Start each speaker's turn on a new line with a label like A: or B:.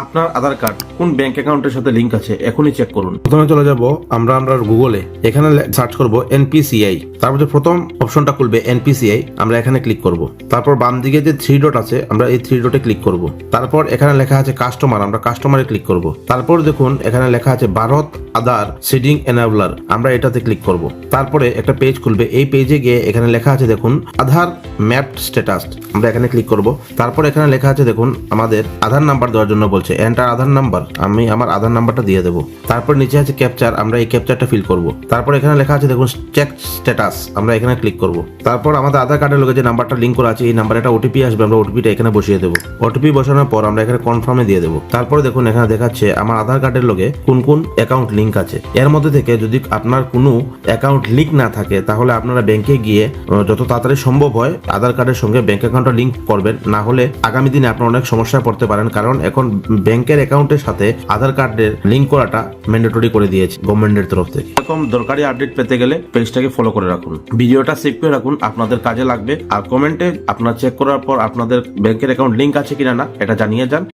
A: আপনার আধার কার্ড কোন ব্যাংক অ্যাকাউন্টের সাথে লিংক আছে এখনই চেক করুন।
B: প্রথমে চলে যাব আমরা গুগলে, এখানে সার্চ করব এনপিসিআই। তারপর যে প্রথম অপশনটা খুলবে এনপিসিআই, আমরা এখানে ক্লিক করব। তারপর বাম দিকে যে 3 ডট আছে আমরা এই 3 ডটে ক্লিক করব। তারপর এখানে লেখা আছে কাস্টমার, আমরা কাস্টমারে ক্লিক করব। তারপর দেখুন এখানে লেখা আছে ভারত আধার সিডিং এনাবলার, আমরা এটাতে ক্লিক করব। তারপরে একটা পেজ খুলবে, এই পেজে গিয়ে এখানে লেখা আছে দেখুন আধার ম্যাপ স্ট্যাটাস, আমরা এখানে ক্লিক করব। তারপর এখানে লেখা আছে দেখুন আমাদের আধার নাম্বার দেওয়ার জন্য বলছে, এন্টার আধার নাম্বার, আমি আমার আধার নাম্বারটা দিয়ে দেবো। তারপর নিচে আছে ক্যাপচার, আমরা এই ক্যাপচারটা ফিল করব। তারপর এখানে লেখা আছে দেখুন চেক স্ট্যাটাস, আমরা এখানে ক্লিক করব। তারপর আমাদের আধার কার্ডের লগে যে নাম্বারটা লিংক করা আছে এই নাম্বারে একটা ওটিপি আসবে, আমরা ওটিপিটা এখানে বসিয়ে দেবো। ওটিপি বসানোর পর আমরা এখানে কনফার্মে দিয়ে দেবো। তারপরে দেখুন এখানে দেখাচ্ছে আমার আধার কার্ডের লগে কোন কোন অ্যাকাউন্ট লিংক আছে। এর মধ্যে থেকে যদি আপনার কোনো অ্যাকাউন্ট লিংক না থাকে তাহলে আপনারা ব্যাংকে গিয়ে যত তাড়াতাড়ি সম্ভব হয় আধার কার্ডের সঙ্গে ব্যাংক অ্যাকাউন্টটা লিংক করবেন, না হলে আগামী দিনে আপনারা অনেক সমস্যায় পড়তে পারেন। কারণ এখন ব্যাংকের অ্যাকাউন্টের সাথে আধার কার্ডের লিংক করাটা ম্যান্ডেটরি করে দিয়েছে গভর্নমেন্টের তরফ থেকে।
A: এরকম দরকারি আপডেট পেতে গেলে পেজটাকে ফলো করে রাখুন, ভিডিওটা সেভ করে রাখুন, আপনাদের কাজে লাগবে। আর কমেন্টে আপনারা চেক করার পর আপনাদের ব্যাংকের অ্যাকাউন্ট লিংক আছে কিনা না এটা জানিয়ে যান।